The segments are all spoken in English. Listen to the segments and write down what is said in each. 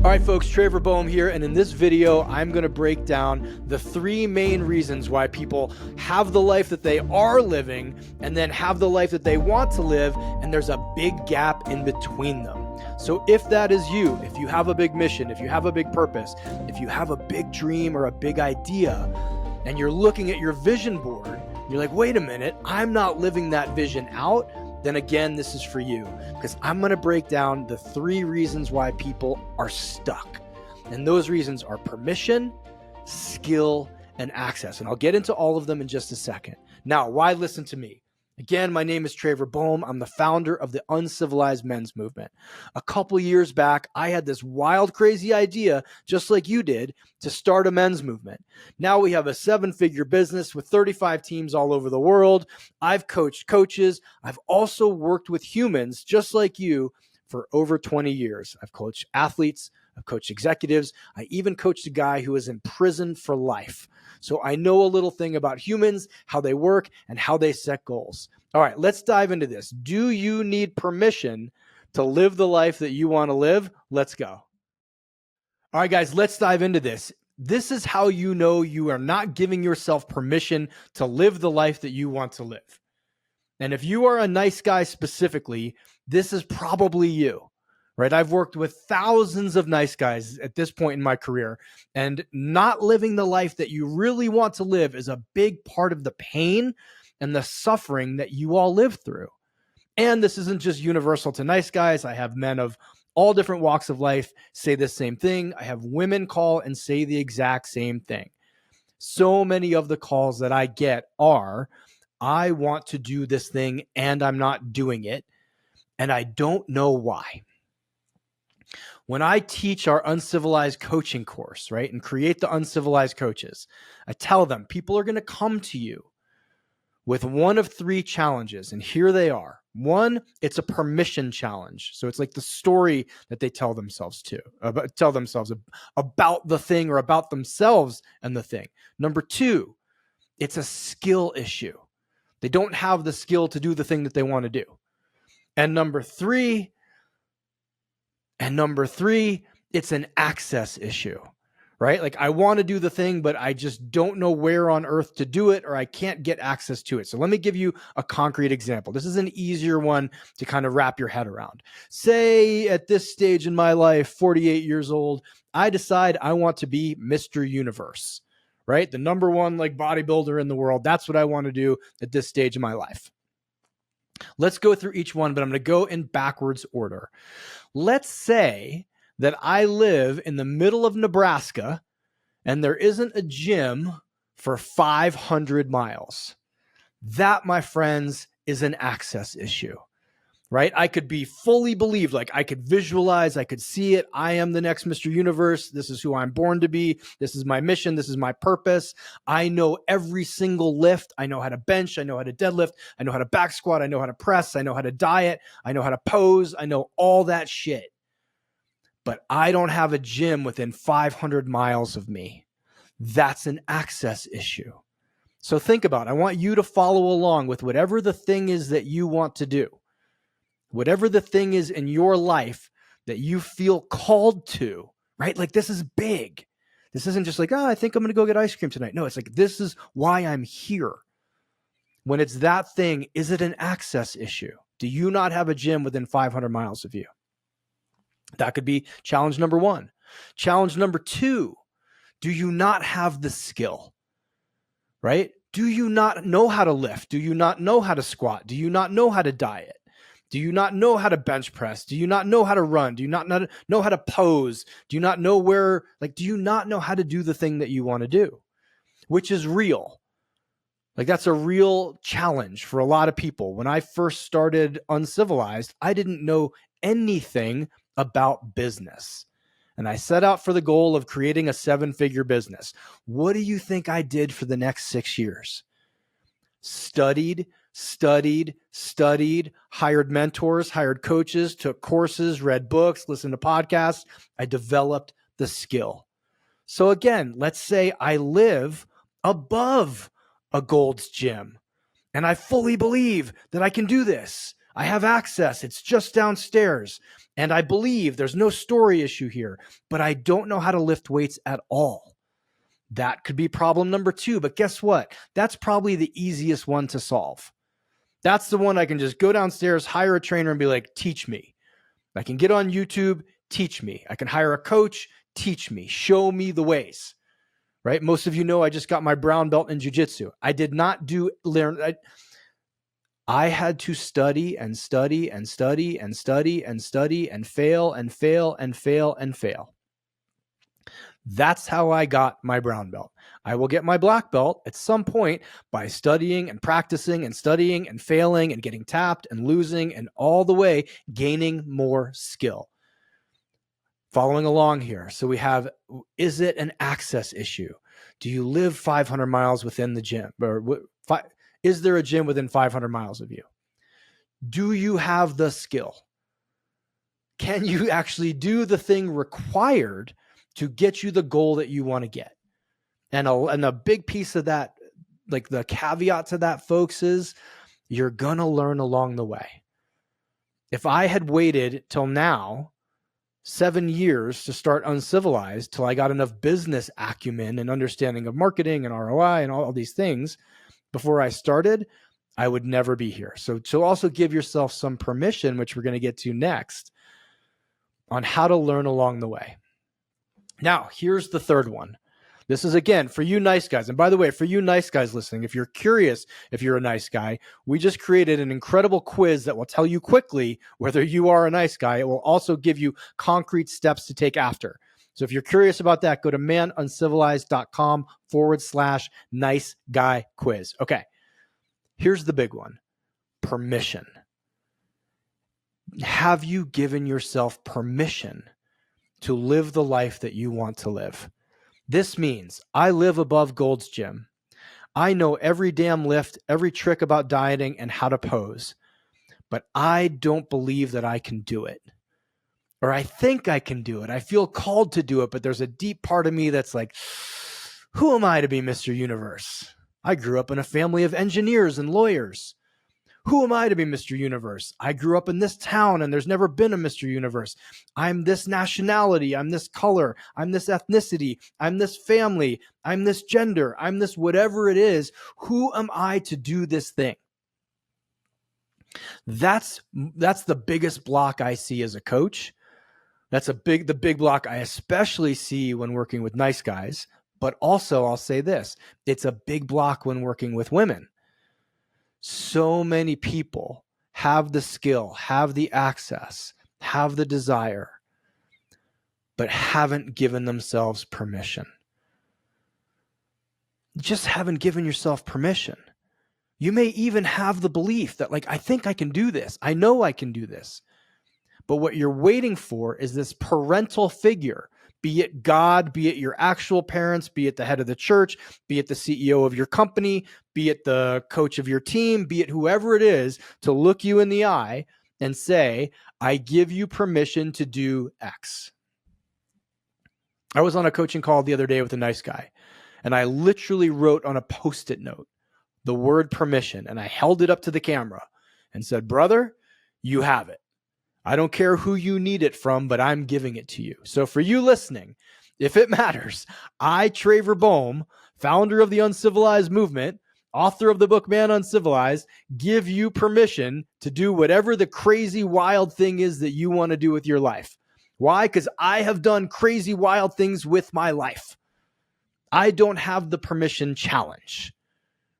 All right, folks, Trevor Boehm here, and in this video, I'm going to break down the 3 main reasons why people have the life that they are living and then have the life that they want to live, and there's a big gap in between them. So if that is you, if you have a big mission, if you have a big purpose, if you have a big dream or a big idea, and you're looking at your vision board, you're like, wait a minute, I'm not living that vision out, then again, this is for you, because I'm going to break down the 3 reasons why people are stuck. And those reasons are permission, skill, and access. And I'll get into all of them in just a second. Now, why listen to me? Again, my name is Trevor Boehm. I'm the founder of the Uncivilized Men's Movement. A couple years back, I had this wild, crazy idea, just like you did, to start a men's movement. Now we have a 7-figure business with 35 teams all over the world. I've coached coaches. I've also worked with humans, just like you, for over 20 years. I've coached athletes. I've coached executives. I even coached a guy who was in prison for life. So I know a little thing about humans, how they work, and how they set goals. All right, let's dive into this. Do you need permission to live the life that you want to live? Let's go. All right, guys, let's dive into this. This is how you know you are not giving yourself permission to live the life that you want to live. And if you are a nice guy specifically, this is probably you. Right? I've worked with thousands of nice guys at this point in my career, and not living the life that you really want to live is a big part of the pain and the suffering that you all live through. And this isn't just universal to nice guys. I have men of all different walks of life say the same thing. I have women call and say the exact same thing. So many of the calls that I get are, I want to do this thing and I'm not doing it, and I don't know why. When I teach our uncivilized coaching course, right, and create the uncivilized coaches, I tell them people are going to come to you with one of 3 challenges. And here they are. 1, it's a permission challenge. So it's like the story that they tell themselves about the thing or about themselves and the thing. Number 2, it's a skill issue. They don't have the skill to do the thing that they want to do. And number 3, it's an access issue, right? Like I want to do the thing, but I just don't know where on earth to do it, or I can't get access to it. So let me give you a concrete example. This is an easier one to kind of wrap your head around. Say at this stage in my life, 48 years old, I decide I want to be Mr. Universe, right? The number 1 like bodybuilder in the world. That's what I want to do at this stage in my life. Let's go through each one, but I'm going to go in backwards order. Let's say that I live in the middle of Nebraska and there isn't a gym for 500 miles. That, my friends, is an access issue, right? I could be fully believed, like I could visualize, I could see it. I am the next Mr. Universe. This is who I'm born to be. This is my mission. This is my purpose. I know every single lift. I know how to bench. I know how to deadlift. I know how to back squat. I know how to press. I know how to diet. I know how to pose. I know all that shit. But I don't have a gym within 500 miles of me. That's an access issue. So think about it. I want you to follow along with whatever the thing is that you want to do. Whatever the thing is in your life that you feel called to, right? Like this is big. This isn't just like, I think I'm going to go get ice cream tonight. No, it's like, this is why I'm here. When it's that thing, is it an access issue? Do you not have a gym within 500 miles of you? That could be challenge number 1. Challenge number 2, do you not have the skill, right? Do you not know how to lift? Do you not know how to squat? Do you not know how to diet? Do you not know how to bench press? Do you not know how to run? Do you not know how to pose? Do you not know do you not know how to do the thing that you want to do? Which is real. Like that's a real challenge for a lot of people. When I first started Uncivilized, I didn't know anything about business. And I set out for the goal of creating a 7-figure business. What do you think I did for the next 6 years? Studied, hired mentors, hired coaches, took courses, read books, listened to podcasts. I developed the skill. So again, let's say I live above a Gold's Gym and I fully believe that I can do this. I have access. It's just downstairs. And I believe there's no story issue here, but I don't know how to lift weights at all. That could be problem number 2. But guess what? That's probably the easiest one to solve. That's the one I can just go downstairs, hire a trainer and be like, teach me. I can get on YouTube, teach me. I can hire a coach, teach me, show me the ways, right? Most of you know I just got my brown belt in jiu-jitsu. I did not learn. I had to study and study and study and study and study and fail and fail and fail and fail. That's how I got my brown belt. I will get my black belt at some point by studying and practicing and studying and failing and getting tapped and losing and all the way gaining more skill. Following along here. So we have, is it an access issue? Do you live 500 miles within the gym? Or is there a gym within 500 miles of you? Do you have the skill? Can you actually do the thing required to get you the goal that you want to get? And a big piece of that, like the caveat to that, folks, is you're going to learn along the way. If I had waited till now, 7 years to start Uncivilized, till I got enough business acumen and understanding of marketing and ROI and all these things before I started, I would never be here. So to also give yourself some permission, which we're going to get to next, on how to learn along the way. Now, here's the third one. This is, again, for you nice guys. And by the way, for you nice guys listening, if you're curious if you're a nice guy, we just created an incredible quiz that will tell you quickly whether you are a nice guy. It will also give you concrete steps to take after. So if you're curious about that, go to manuncivilized.com/nice guy quiz. Okay, here's the big one. Permission. Have you given yourself permission to live the life that you want to live? This means I live above Gold's Gym. I know every damn lift, every trick about dieting and how to pose, but I don't believe that I can do it. Or I think I can do it. I feel called to do it, but there's a deep part of me that's like, who am I to be Mr. Universe? I grew up in a family of engineers and lawyers. Who am I to be Mr. Universe? I grew up in this town and there's never been a Mr. Universe. I'm this nationality. I'm this color. I'm this ethnicity. I'm this family. I'm this gender. I'm this whatever it is. Who am I to do this thing? That's the biggest block I see as a coach. That's the big block I especially see when working with nice guys. But also, I'll say this, it's a big block when working with women. So many people have the skill, have the access, have the desire, but haven't given themselves permission. Just haven't given yourself permission. You may even have the belief that, like, I think I can do this. I know I can do this. But what you're waiting for is this parental figure, be it God, be it your actual parents, be it the head of the church, be it the CEO of your company, be it the coach of your team, be it whoever it is, to look you in the eye and say, I give you permission to do X. I was on a coaching call the other day with a nice guy, and I literally wrote on a Post-it note the word permission, and I held it up to the camera and said, brother, you have it. I don't care who you need it from, but I'm giving it to you. So for you listening, if it matters, I, Traver Boehm, founder of the Uncivilized movement, author of the book Man Uncivilized, give you permission to do whatever the crazy, wild thing is that you want to do with your life. Why? Because I have done crazy, wild things with my life. I don't have the permission challenge.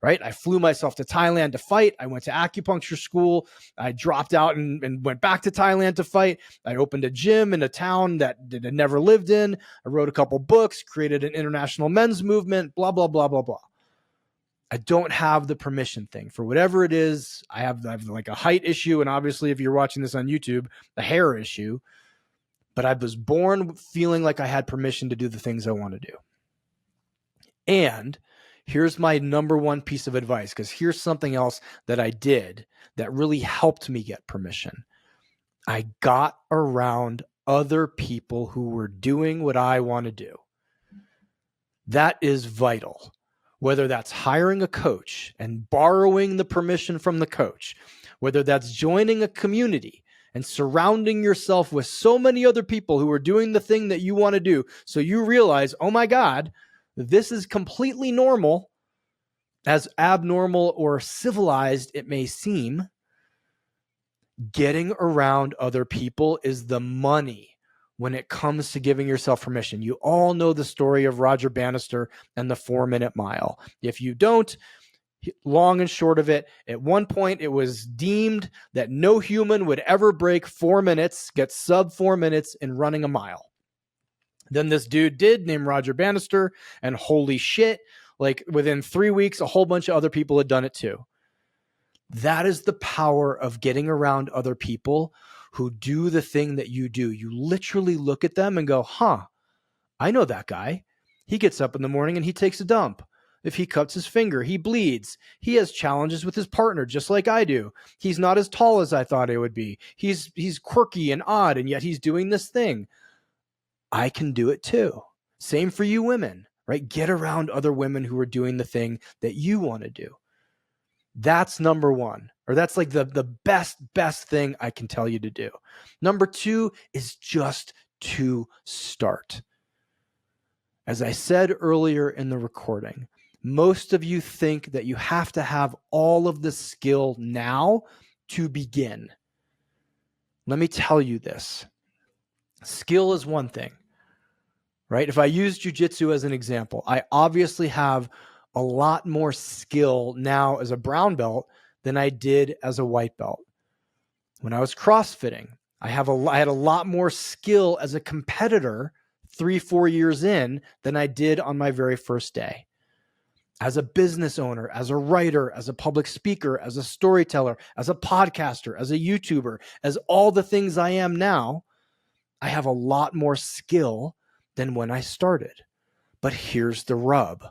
Right? I flew myself to Thailand to fight. I went to acupuncture school. I dropped out and went back to Thailand to fight. I opened a gym in a town that I never lived in. I wrote a couple books, created an international men's movement, blah, blah, blah, blah, blah. I don't have the permission thing for whatever it is. I have like a height issue. And obviously, if you're watching this on YouTube, a hair issue. But I was born feeling like I had permission to do the things I want to do. And here's my number one piece of advice, because here's something else that I did that really helped me get permission. I got around other people who were doing what I want to do. That is vital. Whether that's hiring a coach and borrowing the permission from the coach, whether that's joining a community and surrounding yourself with so many other people who are doing the thing that you want to do. So you realize, oh my God, this is completely normal, as abnormal or civilized it may seem. Getting around other people is the money when it comes to giving yourself permission. You all know the story of Roger Bannister and the 4-minute mile. If you don't, long and short of it, at one point it was deemed that no human would ever break 4 minutes, get sub 4 minutes in running a mile. Then this dude did, named Roger Bannister, and holy shit, like within 3 weeks, a whole bunch of other people had done it too. That is the power of getting around other people who do the thing that you do. You literally look at them and go, huh, I know that guy. He gets up in the morning and he takes a dump. If he cuts his finger, he bleeds. He has challenges with his partner, just like I do. He's not as tall as I thought he would be. He's quirky and odd, and yet he's doing this thing. I can do it too. Same for you women, right? Get around other women who are doing the thing that you want to do. That's number one, or that's like the best thing I can tell you to do. Number two is just to start. As I said earlier in the recording, most of you think that you have to have all of the skill now to begin. Let me tell you this. Skill is one thing, right? If I use jujitsu as an example, I obviously have a lot more skill now as a brown belt than I did as a white belt. When I was CrossFitting, I had a lot more skill as a competitor 3-4 years in than I did on my very first day. As a business owner, as a writer, as a public speaker, as a storyteller, as a podcaster, as a YouTuber, as all the things I am now, I have a lot more skill than when I started. But here's the rub.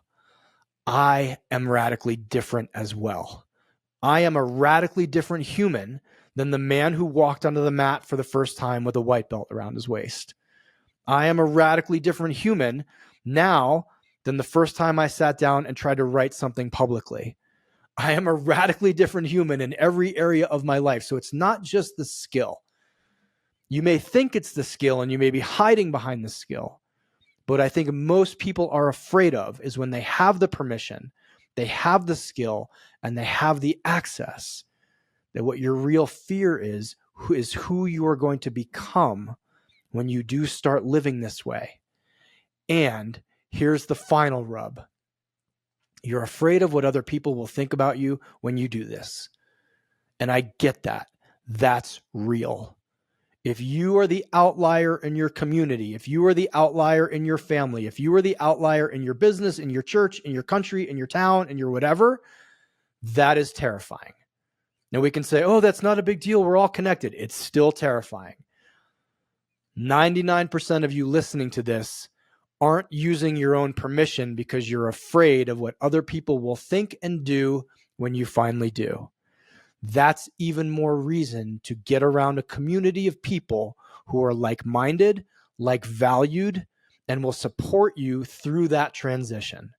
I am radically different as well. I am a radically different human than the man who walked onto the mat for the first time with a white belt around his waist. I am a radically different human now than the first time I sat down and tried to write something publicly. I am a radically different human in every area of my life. So it's not just the skill. You may think it's the skill and you may be hiding behind the skill. But I think most people are afraid of is when they have the permission, they have the skill, and they have the access, that what your real fear is who you are going to become when you do start living this way. And here's the final rub. You're afraid of what other people will think about you when you do this. And I get that. That's real. If you are the outlier in your community, if you are the outlier in your family, if you are the outlier in your business, in your church, in your country, in your town, in your whatever, that is terrifying. Now we can say, oh, that's not a big deal. We're all connected. It's still terrifying. 99% of you listening to this aren't using your own permission because you're afraid of what other people will think and do when you finally do. That's even more reason to get around a community of people who are like-minded, like-valued, and will support you through that transition.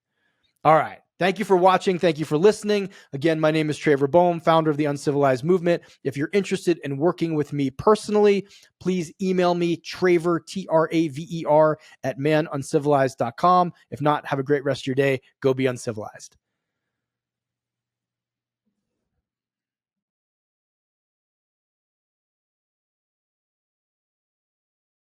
All right. Thank you for watching. Thank you for listening. Again, my name is Traver Boehm, founder of the Uncivilized Movement. If you're interested in working with me personally, please email me, Traver, Traver, @manuncivilized.com. If not, have a great rest of your day. Go be uncivilized.